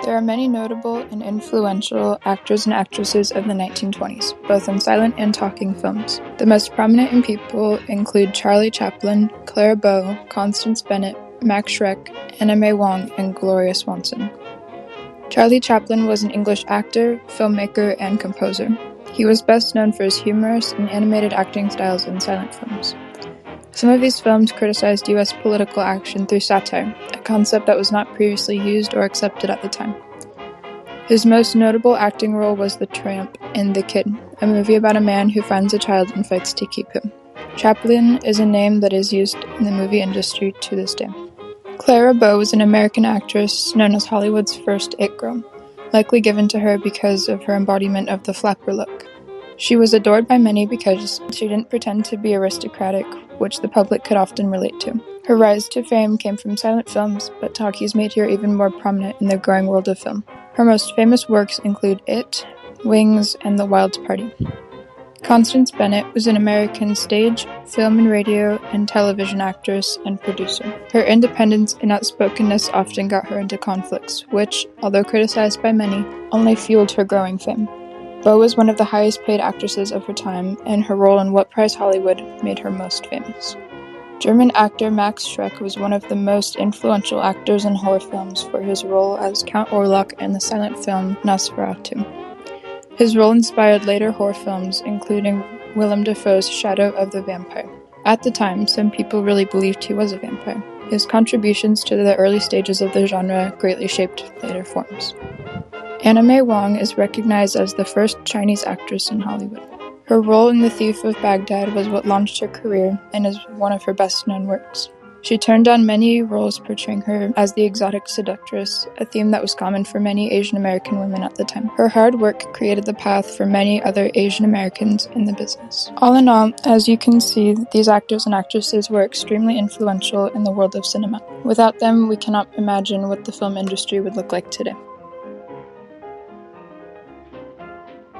There are many notable and influential actors and actresses of the 1920s, both in silent and talking films. The most prominent people include Charlie Chaplin, Clara Bow, Constance Bennett, Max Schreck, Anna May Wong, and Gloria Swanson. Charlie Chaplin was an English actor, filmmaker, and composer. He was best known for his humorous and animated acting styles in silent films. Some of these films criticized U.S. political action through satire, a concept that was not previously used or accepted at the time. His most notable acting role was the tramp in The Kid, a movie about a man who finds a child and fights to keep him. Chaplin is a name that is used in the movie industry to this day. Clara Bow was an American actress known as Hollywood's first it girl, likely given to her because of her embodiment of the flapper look. She was adored by many because she didn't pretend to be aristocratic, which the public could often relate to. Her rise to fame came from silent films, but talkies made her even more prominent in the growing world of film. Her most famous works include It, Wings, and The Wild Party. Constance Bennett was an American stage, film and radio, and television actress and producer. Her independence and outspokenness often got her into conflicts, which, although criticized by many, only fueled her growing fame. Bow was one of the highest-paid actresses of her time, and her role in What Price Hollywood made her most famous. German actor Max Schreck was one of the most influential actors in horror films for his role as Count Orlok in the silent film Nosferatu. His role inspired later horror films, including Willem Dafoe's Shadow of the Vampire. At the time, some people really believed he was a vampire. His contributions to the early stages of the genre greatly shaped later forms. Anna May Wong is recognized as the first Chinese actress in Hollywood. Her role in The Thief of Baghdad was what launched her career and is one of her best-known works. She turned down many roles portraying her as the exotic seductress, a theme that was common for many Asian American women at the time. Her hard work created the path for many other Asian Americans in the business. All in all, as you can see, these actors and actresses were extremely influential in the world of cinema. Without them, we cannot imagine what the film industry would look like today.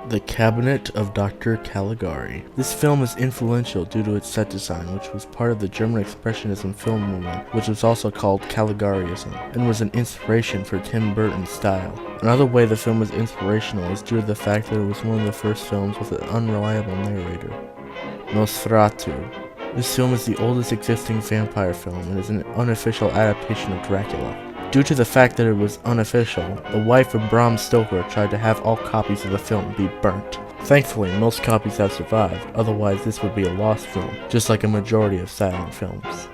The Cabinet of Dr. Caligari. This film is influential due to its set design, which was part of the German Expressionism film movement, which was also called Caligariism, and was an inspiration for Tim Burton's style. Another way the film is inspirational is due to the fact that it was one of the first films with an unreliable narrator. Nosferatu. This film is the oldest existing vampire film and is an unofficial adaptation of Dracula. Due to the fact that it was unofficial, the wife of Bram Stoker tried to have all copies of the film be burnt. Thankfully, most copies have survived, otherwise this would be a lost film, just like a majority of silent films.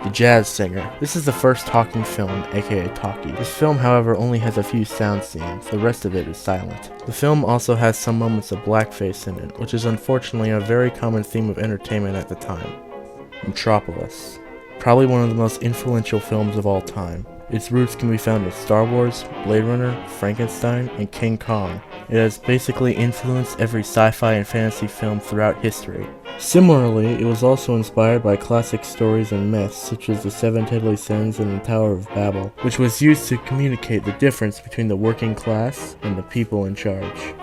The Jazz Singer. This is the first talking film, aka talkie. This film, however, only has a few sound scenes, the rest of it is silent. The film also has some moments of blackface in it, which is unfortunately a very common theme of entertainment at the time. Metropolis. Probably one of the most influential films of all time. Its roots can be found in Star Wars, Blade Runner, Frankenstein, and King Kong. It has basically influenced every sci-fi and fantasy film throughout history. Similarly, it was also inspired by classic stories and myths such as the Seven Deadly Sins and the Tower of Babel, which was used to communicate the difference between the working class and the people in charge.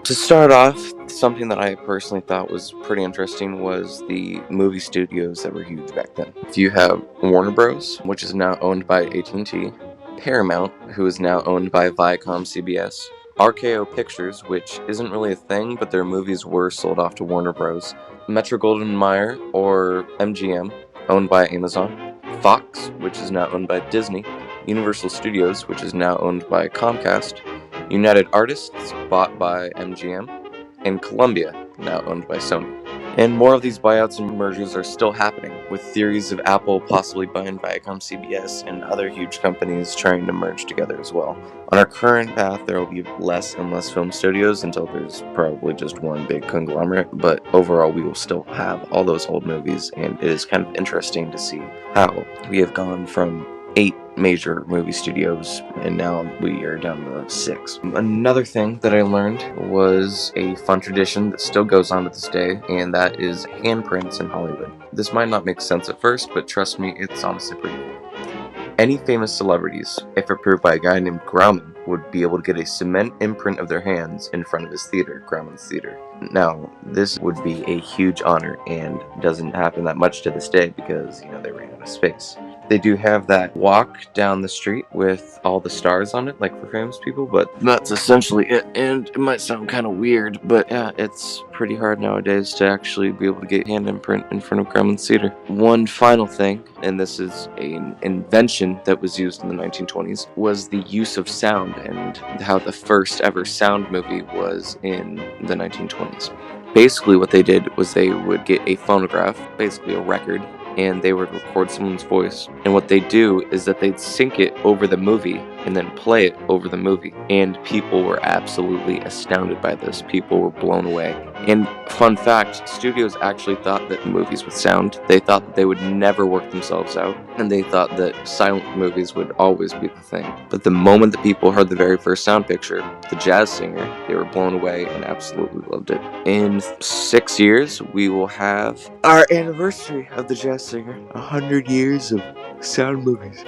To start off, something that I personally thought was pretty interesting was the movie studios that were huge back then. You have Warner Bros., which is now owned by AT&T, Paramount, who is now owned by Viacom-CBS, RKO Pictures, which isn't really a thing, but their movies were sold off to Warner Bros., Metro-Goldwyn-Mayer, or MGM, owned by Amazon, Fox, which is now owned by Disney, Universal Studios, which is now owned by Comcast, United Artists, bought by MGM, and Columbia, now owned by Sony. And more of these buyouts and mergers are still happening, with theories of Apple possibly buying Viacom-CBS and other huge companies trying to merge together as well. On our current path, there will be less and less film studios until there's probably just one big conglomerate, but overall we will still have all those old movies, and it is kind of interesting to see how we have gone from 8 major movie studios, and now we are down to 6. Another thing that I learned was a fun tradition that still goes on to this day, and that is handprints in Hollywood. This might not make sense at first, but trust me, it's honestly pretty cool. Any famous celebrities, if approved by a guy named Grauman, would be able to get a cement imprint of their hands in front of his theater, Grauman's Theater. Now, this would be a huge honor and doesn't happen that much to this day because, they ran out of space. They do have that walk down the street with all the stars on it, like for famous people, but that's essentially it. And it might sound kind of weird, but yeah, it's pretty hard nowadays to actually be able to get hand imprint in front of Gremlins Theater. One final thing, and this is an invention that was used in the 1920s, was the use of sound and how the first ever sound movie was in the 1920s. Basically, what they did was they would get a phonograph, basically a record, and they would record someone's voice. And what they do is that they'd sync it over the movie and then play it over the movie. And people were absolutely astounded by this. People were blown away. And fun fact, studios actually thought that movies with sound, they thought that they would never work themselves out, and they thought that silent movies would always be the thing. But the moment that people heard the very first sound picture, the jazz singer, they were blown away and absolutely loved it. In 6 years, we will have our anniversary of the jazz singer, 100 years of sound movies.